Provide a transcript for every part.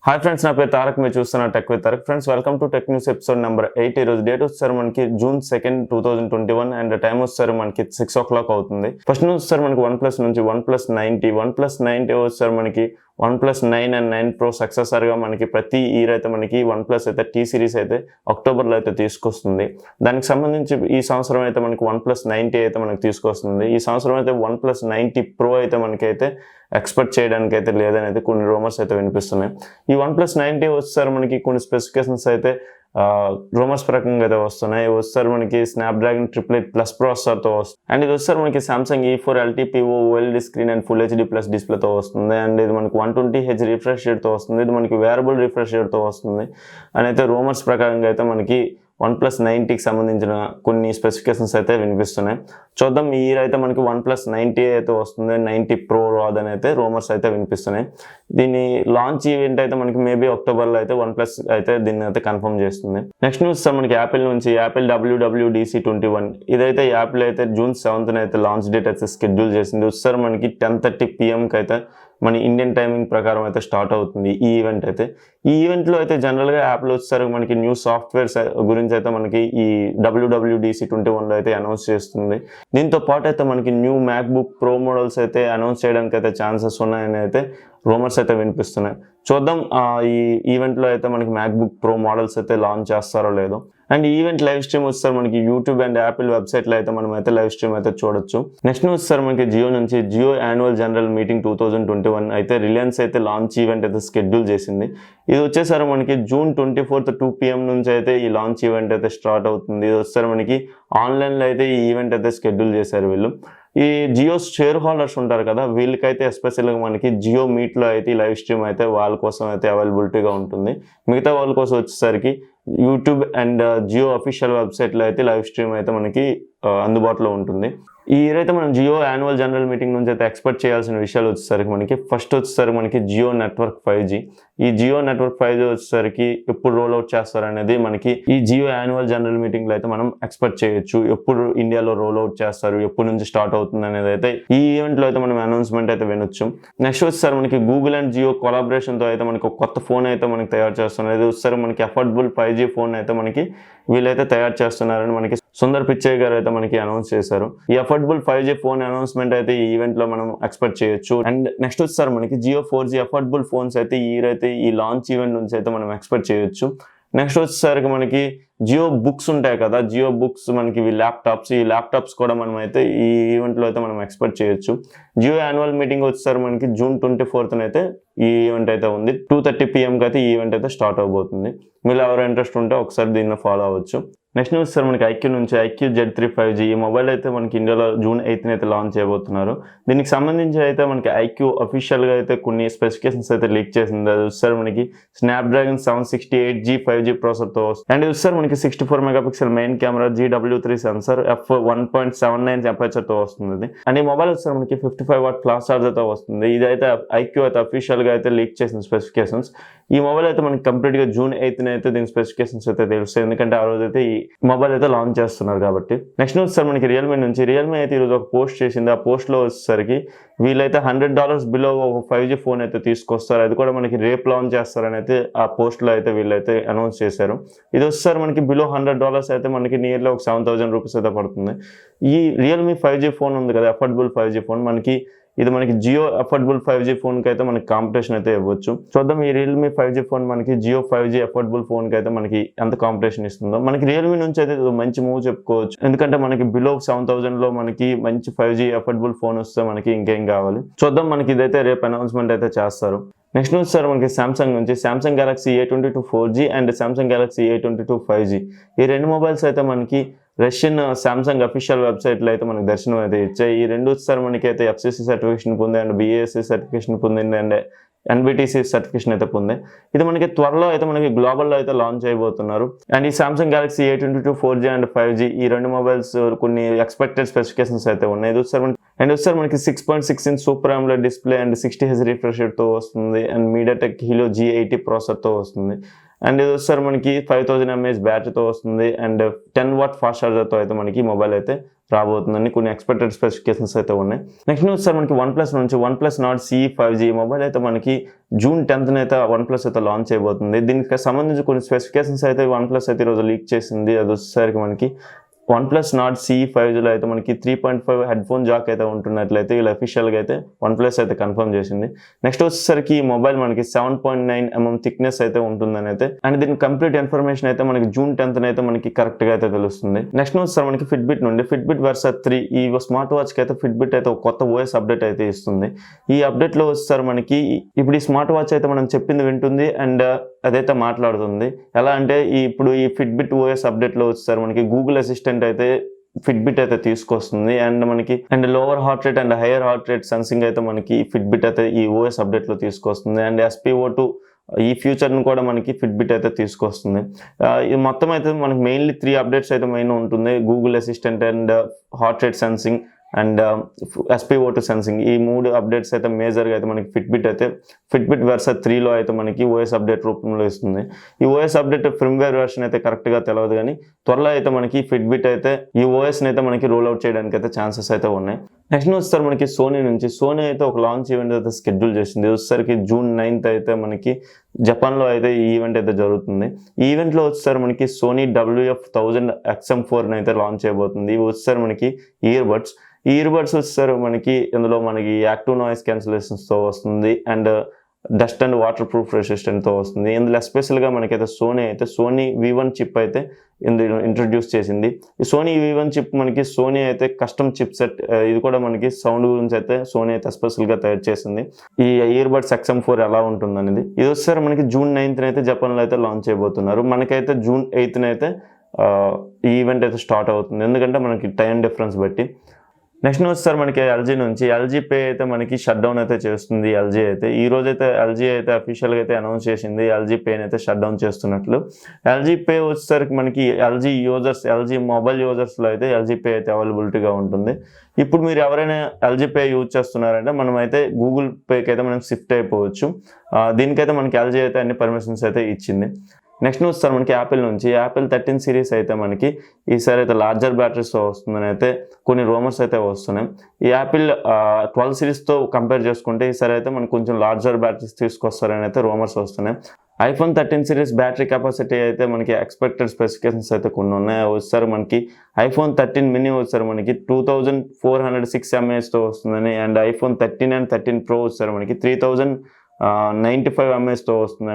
Hi friends, నా పేరు తారక్. మీరు చూస్తున్న tech with Tarak. Friends, welcome to tech news episode number 8. ఈరోజు డేట్ వచ్చారు మనకి June 2nd, 2021 అండ్ టైం వచ్చారు మనకి 6 o'clock అవుతుంది. ఫస్ట్ న్యూస్ వచ్చారు మనకి OnePlus నుంచి OnePlus 90 వచ్చారు మనకి OnePlus 9 అండ్ 9 Pro సక్సెసర్గా మనకి ప్రతి ఇయర్ అయితే మనకి OnePlus అయితే T సిరీస్ అయితే అక్టోబర్లో అయితే తీసుకొస్తుంది. దానికి సంబంధించి ఈ సంవత్సరం అయితే మనకి OnePlus 90 అయితే మనకి తీసుకొస్తుంది. ఈ సంవత్సరం అయితే OnePlus 90 Pro అయితే మనకి అయితే ఎక్స్పెక్ట్ చేయడానికి అయితే లేదని అయితే కొన్ని రూమర్స్ అయితే వినిపిస్తున్నాయి. ఈ OnePlus 90 వచ్చేసారి మనకి కొన్ని స్పెసిఫికేషన్స్ అయితే రూమర్స్ ప్రకారంగా అయితే వస్తున్నాయి. వచ్చేసారి మనకి స్నాప్డ్రాగన్ 888+ ప్రాసెసర్తో వస్తుంది. అండ్ ఇది వచ్చేసారి మనకి Samsung E4 LTPO OLED screen and full HD+ డిస్ప్లేతో వస్తుంది. అండ్ ఇది మనకి 120Hz రిఫ్రెష్ రేట్తో వస్తుంది. ఇది మనకి వేరబుల్ రిఫ్రెష్ రేట్తో వస్తుంది అని అయితే రూమర్స్ ప్రకారంగా అయితే మనకి OnePlus 90కి సంబంధించిన కొన్ని స్పెసిఫికేషన్స్ అయితే వినిపిస్తున్నాయి. చూద్దాం, ఈ ఇయర్ అయితే మనకి OnePlus 90 అయితే వస్తుంది, 90 Pro రాదని అయితే రూమర్స్ అయితే వినిపిస్తున్నాయి. దీని లాంచ్ ఈవెంట్ అయితే మనకి మేబీ అక్టోబర్లో అయితే OnePlus అయితే దీన్ని అయితే కన్ఫర్మ్ చేస్తుంది. నెక్స్ట్ న్యూస్ మనకి యాపిల్ నుంచి యాపిల్ WWDC21 ఇదైతే యాపిల్ అయితే June 7th అయితే లాంచ్ డేట్ అయితే షెడ్యూల్ చేసింది. వచ్చేసరి మనకి 10:30 PM అయితే మన ఇండియన్ టైమింగ్ ప్రకారం అయితే స్టార్ట్ అవుతుంది ఈ ఈవెంట్ అయితే. ఈ ఈవెంట్లో అయితే జనరల్గా యాపిల్ వచ్చేసరికి మనకి న్యూ సాఫ్ట్వేర్స్ గురించి అయితే మనకి ఈ WWDC21లో అయితే అనౌన్స్ చేస్తుంది. దీంతో పాటు అయితే మనకి న్యూ మ్యాక్బుక్ ప్రో మోడల్స్ అయితే అనౌన్స్ చేయడానికి అయితే ఛాన్సెస్ ఉన్నాయని అయితే రూమర్స్ అయితే వినిపిస్తున్నాయి. చూద్దాం ఈ ఈవెంట్లో అయితే మనకి మ్యాక్బుక్ ప్రో మోడల్స్ అయితే లాంచ్ చేస్తారో లేదో. అండ్ ఈవెంట్ లైవ్ స్ట్రీమ్ వస్తారు మనకి యూట్యూబ్ అండ్ యాపిల్ వెబ్సైట్లో అయితే మనం అయితే లైవ్ స్ట్రీమ్ అయితే చూడొచ్చు. నెక్స్ట్ న్యూస్ వస్తారు మనకి జియో నుంచి జియో యాన్యువల్ జనరల్ మీటింగ్ 2021 అయితే రిలయన్స్ అయితే లాంచ్ ఈవెంట్ అయితే షెడ్యూల్ చేసింది. ఇది వచ్చేసరి మనకి June 24th 2 PM నుంచి అయితే ఈ లాంచ్ ఈవెంట్ అయితే స్టార్ట్ అవుతుంది. ఇది వచ్చేసరి మనకి ఆన్లైన్లో అయితే ఈ ఈవెంట్ అయితే షెడ్యూల్ చేశారు వీళ్ళు. ఈ జియో షేర్ హోల్డర్స్ ఉంటారు కదా, వీళ్ళకైతే ఎస్పెషల్గా మనకి జియో మీట్లో అయితే ఈ లైవ్ స్ట్రీమ్ అయితే వాళ్ళ కోసం అయితే అవైలబిలిటీగా ఉంటుంది. మిగతా వాళ్ళ కోసం వచ్చేసరికి యూట్యూబ్ అండ్ జియో అఫీషియల్ వెబ్సైట్లో అయితే లైవ్ స్ట్రీమ్ అయితే మనకి అందుబాటులో ఉంటుంది. ఈ ఇయర్ అయితే మనం జియో యాన్యువల్ జనరల్ మీటింగ్ నుంచి అయితే ఎక్స్పెక్ట్ చేయాల్సిన విషయాలు వచ్చేసరికి మనకి ఫస్ట్ వచ్చేసరికి మనకి జియో నెట్వర్క్ 5G. ఈ జియో నెట్వర్క్ 5G వచ్చేసరికి ఎప్పుడు రోల్ అవుట్ చేస్తారు అనేది మనకి ఈ జియో యాన్యువల్ జనరల్ మీటింగ్లో అయితే మనం ఎక్స్పెక్ట్ చేయొచ్చు. ఎప్పుడు ఇండియాలో రోల్ అవుట్ చేస్తారు, ఎప్పటి నుంచి స్టార్ట్ అవుతుంది అనేది అయితే ఈ ఈవెంట్లో అయితే మనం అనౌన్స్మెంట్ అయితే వినొచ్చు. నెక్స్ట్ వచ్చేసరికి మనకి గూగుల్ అండ్ జియో కొలాబరేషన్తో అయితే మనకి ఒక కొత్త ఫోన్ అయితే మనకి తయారు చేస్తున్నారు. ఇది వచ్చేసరికి మనకి అఫోర్డబుల్ 5G ఫోన్ అయితే మనకి వీళ్ళైతే తయారు చేస్తున్నారని మనకి సుందర్ పిచ్చయ్య గారు అయితే మనకి అనౌన్స్ చేశారు. ఈ అఫోర్డబుల్ 5G ఫోన్ అనౌన్స్మెంట్ అయితే ఈ ఈవెంట్ లో మనం ఎక్స్పెక్ట్ చేయొచ్చు. అండ్ నెక్స్ట్ వచ్చేసరి మనకి జియో 4G అఫోర్డబుల్ ఫోన్స్ అయితే ఈ ఇయర్ అయితే ఈ లాంచ్ ఈవెంట్ నుంచి అయితే మనం ఎక్స్పెక్ట్ చేయొచ్చు. నెక్స్ట్ వచ్చేసరికి మనకి జియో బుక్స్ ఉంటాయి కదా, జియో బుక్స్ మనకి ఈ ల్యాప్టాప్స్ కూడా మనం అయితే ఈ ఈవెంట్లో అయితే మనం ఎక్స్పెక్ట్ చేయొచ్చు. జియో యాన్యువల్ మీటింగ్ వచ్చేసరి మనకి June 24th అయితే ఈ ఈవెంట్ అయితే ఉంది. 2:30 PMకి అయితే ఈ ఈవెంట్ అయితే స్టార్ట్ అవబోతుంది. మీరు ఎవరు ఇంట్రెస్ట్ ఉంటే ఒకసారి దీన్ని ఫాలో అవ్వచ్చు. నెక్స్ట్ న్యూస్ సార్ మనకి iQuz నుంచి iQz3 5G ఈ మొబైల్ అయితే మనకి ఇండియాలో June 8th అయితే లాంచ్ చేయబోతున్నారు. దీనికి సంబంధించి అయితే మనకి iQ అఫీషియల్గా అయితే కొన్ని స్పెసిఫికేషన్స్ అయితే లీక్ చేసింది. అది వచ్చేసరి మనకి స్నాప్డ్రాగన్ 768G 5G ప్రాసెసర్తో వస్తుంది. అండ్ ఇది వచ్చేసరి మనకి 64 MP main camera, GW3 sensor, f1.79 అపర్చర్తో వస్తుంది. అండ్ ఈ మొబైల్ వచ్చేసరి మనకి 55W ఫాస్ట్ ఛార్జర్తో వస్తుంది. ఇదైతే iQ అయితే అఫీషియల్గా అయితే లీక్ చేసిన స్పెసిఫికేషన్స్. ఈ మొబైల్ అయితే మనకి కంప్లీట్గా June 8th అయితే దీని స్పెసిఫికేషన్స్ అయితే తెలుస్తాయి, ఎందుకంటే ఆ రోజు అయితే ఈ మొబైల్ అయితే లాంచ్ చేస్తున్నారు కాబట్టి. నెక్స్ట్ న్యూస్ సార్ మనకి రియల్మీ నుంచి రియల్మీ అయితే ఈరోజు ఒక పోస్ట్ చేసింది. ఆ పోస్ట్లో వచ్చేసరికి వీళ్ళైతే $100 బిలో ఒక 5G ఫోన్ అయితే తీసుకొస్తారు. అది కూడా మనకి రేపు లాంచ్ చేస్తారని అయితే ఆ పోస్ట్లో అయితే వీళ్ళైతే అనౌన్స్ చేశారు. ఇది వచ్చేసరి మనకి బిలో $100 అయితే మనకి నియర్లీ ఒక 7,000 రూపీస్ అయితే పడుతుంది. ఈ రియల్మీ 5G ఫోన్ ఉంది కదా, అఫోర్డబుల్ 5G ఫోన్, మనకి ఇది మనకి జియో అఫోర్డబుల్ 5G ఫోన్కి అయితే మనకి కాంపిటీషన్ అయితే ఇవ్వచ్చు. చూద్దాం ఈ రియల్మీ 5G ఫోన్ మనకి జియో 5G అఫోర్డబుల్ ఫోన్కి అయితే మనకి ఎంత కాంపిటీషన్ ఇస్తుందో. మనకి రియల్మీ నుంచి అయితే మంచి మూవ్ చెప్పుకోవచ్చు, ఎందుకంటే మనకి బిలో 7,000లో మనకి మంచి 5G అఫోర్డబుల్ ఫోన్ వస్తే మనకి ఇంకేం కావాలి. చూద్దాం, మనకి ఇదైతే రేపు అనౌన్స్మెంట్ అయితే చేస్తారు. నెక్స్ట్ న్యూస్ సార్ మనకి సామ్సంగ్ నుంచి Samsung Galaxy A22 4G and Samsung Galaxy A22 5G ఈ రెండు మొబైల్స్ అయితే మనకి రష్యన్ సామ్సంగ్ అఫీషియల్ వెబ్సైట్లో అయితే మనకి దర్శనం అయితే ఇచ్చాయి. ఈ రెండు వచ్చేసరి మనకి అయితే FCC సర్టిఫికేషన్ పొంది అండ్ BASC సర్టిఫికేషన్ పొందింది అండ్ NBTC సర్టిఫికేషన్ అయితే పొంది. ఇది మనకి త్వరలో అయితే మనకి గ్లోబల్లో అయితే లాంచ్ అయిపోతున్నారు. అండ్ ఈ Samsung Galaxy A22 4G and 5G ఈ రెండు మొబైల్స్ కొన్ని ఎక్స్పెక్టెడ్ స్పెసిఫికేషన్స్ అయితే ఉన్నాయి. ఇది వచ్చేసరి మనకి 6.6 inch super AMOLED display and 60Hz refresh రేట్తో వస్తుంది. అండ్ MediaTek Helio G80 ప్రాసెసర్తో వస్తుంది. అండ్ ఇది వచ్చేసరి మనకి 5000 mAh బ్యాటరీతో వస్తుంది అండ్ 10 watt ఫాస్ట్ ఛార్జర్తో అయితే మనకి మొబైల్ అయితే రాబోతుందని కొన్ని ఎక్స్పెక్టెడ్ స్పెసిఫికేషన్స్ అయితే ఉన్నాయి. నెక్స్ట్ న్యూస్ సార్ మనకి OnePlus నుంచి OnePlus Nord ce5g మొబైల్ అయితే మనకి June 10th అయితే OnePlus అయితే లాంచ్ చేయబోతుంది. దీనికి సంబంధించి కొన్ని స్పెసిఫికేషన్స్ అయితే OnePlus అయితే ఈరోజు లీక్ చేసింది. అది వచ్చేసరికి మనకి OnePlus Nord ce5gలో అయితే మనకి 3.5 హెడ్ ఫోన్ జాక్ అయితే ఉంటున్నట్లయితే వీళ్ళు అఫీషియల్గా అయితే OnePlus అయితే కన్ఫర్మ్ చేసింది. నెక్స్ట్ వచ్చేసరికి ఈ మొబైల్ మనకి 7.9 mm థిక్నెస్ అయితే ఉంటుందని అయితే అండ్ దీని కంప్లీట్ ఇన్ఫర్మేషన్ అయితే మనకి June 10th అయితే మనకి కరెక్ట్గా అయితే తెలుస్తుంది. నెక్స్ట్ వచ్చేసరికి మనకి ఫిట్బిట్ నుండి ఫిట్బిట్ వర్సా 3 ఈ స్మార్ట్ వాచ్కి అయితే ఫిట్బిట్ అయితే ఒక కొత్త ఓఎస్ అప్డేట్ అయితే ఇస్తుంది. ఈ అప్డేట్లో వచ్చేసరికి మనకి ఇప్పుడు ఈ స్మార్ట్ వాచ్ అయితే మనం చెప్పింది వింటుంది అండ్ అదైతే మాట్లాడుతుంది. ఎలా అంటే ఇప్పుడు ఈ ఫిట్బిట్ ఓఎస్ అప్డేట్లో వచ్చేసరికి మనకి గూగుల్ అసిస్టెంట్ అయితే ఫిట్బిట్ అయితే తీసుకొస్తుంది and lower heart rate and higher heart rate sensing అయితే మనకి ఫిట్బిట్ అయితే ఈ ఓఎస్ అప్డేట్లో తీసుకొస్తుంది అండ్ SpO2 ఈ ఫ్యూచర్ని కూడా మనకి ఫిట్బిట్ అయితే తీసుకొస్తుంది. ఇది మొత్తం అయితే మనకి మెయిన్లీ 3 అప్డేట్స్ అయితే మెయిన్ ఉంటుంది. Google assistant and heart rate sensing and SpO2 sensing ఈ 3 అప్డేట్స్ అయితే మేజర్గా అయితే మనకి ఫిట్బిట్ వర్సా 3లో అయితే మనకి ఓఎస్ అప్డేట్ రూపంలో ఇస్తుంది. ఈ ఓఎస్ అప్డేట్ ఫిర్మ్వేర్ వర్షన్ అయితే కరెక్ట్గా తెలియదు కానీ త్వరలో అయితే మనకి ఫిట్బిట్ అయితే ఈ ఓఎస్ని అయితే మనకి రోల్ అవుట్ చేయడానికి అయితే ఛాన్సెస్ అయితే ఉన్నాయి. నెక్స్ట్ వచ్చేసరికి మనకి సోనీ అయితే ఒక లాంచ్ ఈవెంట్ అయితే షెడ్యూల్ చేసింది. వచ్చేసరికి June 9th అయితే మనకి జపాన్లో అయితే ఈ ఈవెంట్ అయితే జరుగుతుంది. ఈ ఈవెంట్లో వచ్చేసరికి మనకి సోనీ WF-1000 XM4 అయితే లాంచ్ చేయబోతుంది. ఇవి వచ్చేసరికి మనకి ఇయర్బడ్స్ వచ్చేసరికి మనకి ఇందులో మనకి యాక్టివ్ నాయిస్ క్యాన్సిలేషన్స్తో వస్తుంది and dust and water proof రెసిస్టెంట్తో వస్తుంది. ఇందులో ఎస్పెషల్గా మనకైతే సోనీ V1 చిప్ అయితే ఇందులో ఇంట్రడ్యూస్ చేసింది. ఈ సోనీ V1 చిప్ మనకి సోనీ అయితే కస్టమ్ చిప్ సెట్, ఇది కూడా మనకి సౌండ్ గురించి అయితే సోనీ అయితే ఎస్పెషల్గా తయారు చేసింది. ఈ ఇయర్బడ్స్ XM4 ఎలా ఉంటుంది అనేది ఇది వచ్చేసరికి మనకి June 9th అయితే జపాన్లో అయితే లాంచ్ చేయబోతున్నారు. మనకైతే June 8th అయితే ఈ ఈవెంట్ అయితే స్టార్ట్ అవుతుంది, ఎందుకంటే మనకి టైం డిఫరెన్స్ బట్టి. నెక్స్ట్ వచ్చేసరికి మనకి ఎల్జీ పే అయితే మనకి షట్ డౌన్ అయితే చేస్తుంది. ఈ రోజు అయితే ఎల్జీ అయితే అఫీషియల్గా అయితే అనౌన్స్ చేసింది ఎల్జీ పేని అయితే షట్ డౌన్ చేస్తున్నట్లు. ఎల్జీ పే వచ్చేసరికి మనకి ఎల్జీ మొబైల్ యూజర్స్లో అయితే ఎల్జీ పే అయితే అవైలబిలిటీగా ఉంటుంది. ఇప్పుడు మీరు ఎవరైనా ఎల్జీ పే యూజ్ చేస్తున్నారంటే మనం అయితే గూగుల్ పేకి అయితే మనం షిఫ్ట్ అయిపోవచ్చు. దీనికైతే మనకి ఎల్జీ అయితే అన్ని పర్మిషన్స్ అయితే ఇచ్చింది. నెక్స్ట్ వచ్చేసరికి మనకి యాపిల్ 13 సిరీస్ అయితే మనకి ఈసారి అయితే లార్జర్ బ్యాటరీస్తో వస్తుందని అయితే కొన్ని రూమర్స్ అయితే వస్తున్నాయి. ఈ యాపిల్ 12 సిరీస్తో కంపేర్ చేసుకుంటే ఈసారి అయితే మనకి కొంచెం లార్జర్ బ్యాటరీస్ తీసుకొస్తారని అయితే రూమర్స్ వస్తున్నాయి. iPhone 13 సిరీస్ బ్యాటరీ కెపాసిటీ అయితే మనకి ఎక్స్పెక్టెడ్ స్పెసిఫికేషన్స్ అయితే కొన్ని ఉన్నాయి. వచ్చేసరికి మనకి iPhone 13 mini వచ్చేసరికి మనకి 2406 mAhతో వస్తుందని అండ్ iPhone 13 and 13 Pro వచ్చేసరికి మనకి 3095 mAhతో వస్తుంది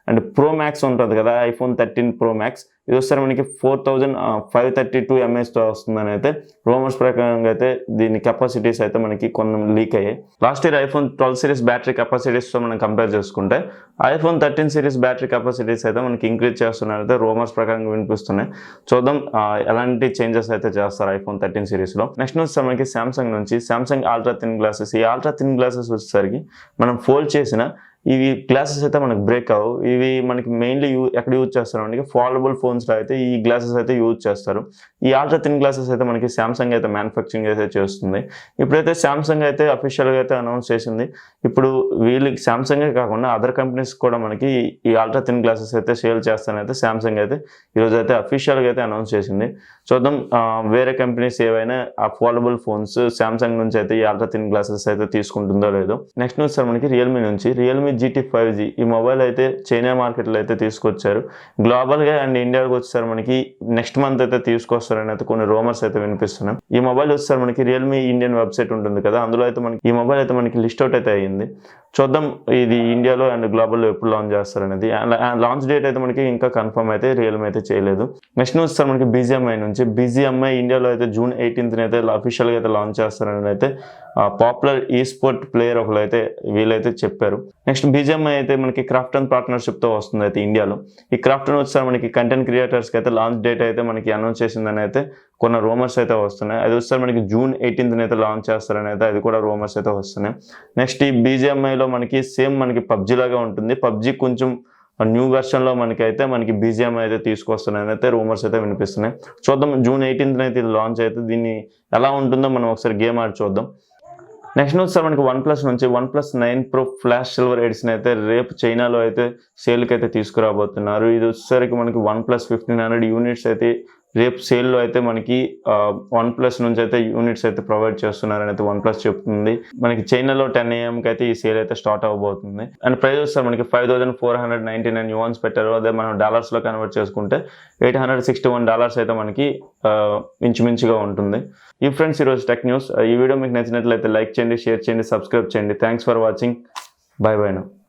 అండ్ ప్రో మ్యాక్స్ ఉంటుంది కదా iPhone 13 Pro Max, ఇది వచ్చేసరికి మనకి 4532 mAhతో వస్తుందని అయితే రూమర్స్ ప్రకారంగా అయితే దీని కెపాసిటీస్ అయితే మనకి కొన్ని లీక్ అయ్యాయి. Last year iPhone 12 series battery కెపాసిటీస్తో మనం కంపేర్ చేసుకుంటే iPhone 13 సిరీస్ బ్యాటరీ కెపాసిటీస్ అయితే మనకి ఇంక్రీజ్ చేస్తున్నారు అయితే రూమర్స్ ప్రకారంగా వినిపిస్తున్నాయి. చూద్దాం ఎలాంటి చేంజెస్ అయితే చేస్తారు iPhone 13 సిరీస్లో. నెక్స్ట్ వచ్చేసరికి మనకి సామ్సంగ్ అల్ట్రా థిన్ గ్లాసెస్. ఈ అల్ట్రా థిన్ గ్లాసెస్ వచ్చేసరికి మనం ఫోల్డ్ చేసిన ఇవి గ్లాసెస్ అయితే మనకు బ్రేక్ అవ్వవు. ఇవి మనకి మెయిన్లీ ఎక్కడ యూజ్ చేస్తారు అంటే ఫోల్డబుల్ ఫోన్స్లో అయితే ఈ గ్లాసెస్ అయితే యూజ్ చేస్తారు. ఈ అల్ట్రా థిన్ గ్లాసెస్ అయితే మనకి సామ్సంగ్ అయితే మ్యానుఫ్యాక్చరింగ్ అయితే చేస్తుంది. ఇప్పుడైతే సామ్సంగ్ అయితే అఫీషియల్గా అయితే అనౌన్స్ చేసింది. ఇప్పుడు వీళ్ళకి సామ్సంగే కాకుండా అదర్ కంపెనీస్ కూడా మనకి ఈ అల్ట్రా థిన్ గ్లాసెస్ అయితే సేల్ చేస్తానైతే సామ్సంగ్ అయితే ఈరోజు అయితే అఫీషియల్గా అయితే అనౌన్స్ చేసింది. చూద్దాం వేరే కంపెనీస్ ఏవైనా ఆ ఫోల్డబుల్ ఫోన్స్ సామ్సంగ్ నుంచి అయితే ఈ అల్ట్రా థిన్ గ్లాసెస్ అయితే తీసుకుంటుందో లేదో. నెక్స్ట్ వచ్చేసరికి మనకి రియల్మీ GT5G ఈ మొబైల్ అయితే చైనా మార్కెట్లో అయితే తీసుకొచ్చారు. గ్లోబల్గా అండ్ ఇండియాకి వచ్చేసరికి మనకి నెక్స్ట్ మంత్ అయితే తీసుకొస్తారని అయితే కొన్ని రూమర్స్ అయితే వినిపిస్తున్నాయి. ఈ మొబైల్ వచ్చేసరికి మనకి రియల్మీ ఇండియన్ వెబ్సైట్ ఉంటుంది కదా, అందులో అయితే మనకి ఈ మొబైల్ అయితే మనకి లిస్ట్ అవుట్ అయితే అయ్యింది. చూద్దాం ఇది ఇండియాలో అండ్ గ్లోబల్లో ఎప్పుడు లాంచ్ చేస్తారనేది. లాంచ్ డేట్ అయితే మనకి ఇంకా కన్ఫర్మ్ అయితే రియల్మీ అయితే చేయలేదు. నెక్స్ట్ వచ్చేసరికి మనకి BGMI ఇండియాలో అయితే June 18th అయితే అఫీషియల్గా అయితే లాంచ్ చేస్తారని అయితే పాపులర్ స్పోర్ట్ ప్లేయర్ ఒకరైతే వీళ్ళైతే చెప్పారు. నెక్స్ట్ BGMI అయితే మనకి క్రాఫ్టన్ పార్ట్నర్షిప్తో వస్తుంది అయితే ఇండియాలో. ఈ క్రాఫ్టన్ వచ్చేసరికి మనకి కంటెంట్ క్రియేటర్స్కి అయితే లాంచ్ డేట్ అయితే మనకి అనౌన్స్ చేసిందని అయితే కొన్ని రూమర్స్ అయితే వస్తున్నాయి. అది వచ్చేసరికి మనకి June 18th అయితే లాంచ్ చేస్తారని అయితే అది కూడా రూమర్స్ అయితే వస్తున్నాయి. నెక్స్ట్ ఈ BGMIలో మనకి సేమ్ మనకి PUBG లాగా ఉంటుంది. PUBG కొంచెం న్యూ వెర్షన్లో మనకి BGMI అయితే తీసుకొస్తున్నాయని అయితే రూమర్స్ అయితే వినిపిస్తున్నాయి. చూద్దాం June 18th అయితే ఇది లాంచ్ అయితే దీన్ని ఎలా ఉంటుందో మనం ఒకసారి గేమ్ ఆడి చూద్దాం. నెక్స్ట్ న్యూస్ సార్ మనకి OnePlus నుంచి OnePlus 9 Pro flash silver edition అయితే రేపు చైనాలో అయితే సేల్కి అయితే తీసుకురాబోతున్నారు. ఇది వచ్చేసరికి మనకి OnePlus 1500 యూనిట్స్ అయితే రేపు సేల్లో అయితే మనకి OnePlus నుంచి అయితే యూనిట్స్ అయితే ప్రొవైడ్ చేస్తున్నారని అయితే OnePlus చెప్తుంది. మనకి చైనాలో 10 AM అయితే ఈ సేల్ అయితే స్టార్ట్ అవబోతుంది. అండ్ ప్రైస్ వస్తే మనకి 5499 యువాన్స్ పెట్టారు. అదే మనం డాలర్స్లో కన్వర్ట్ చేసుకుంటే $861 అయితే మనకి ఇంచుమించుగా ఉంటుంది. ఈ ఫ్రెండ్స్ ఈరోజు టెక్ న్యూస్. ఈ వీడియో మీకు నచ్చినట్లయితే లైక్ చేయండి, షేర్ చేయండి, సబ్స్క్రైబ్ చేయండి. Thanks for watching. By by now.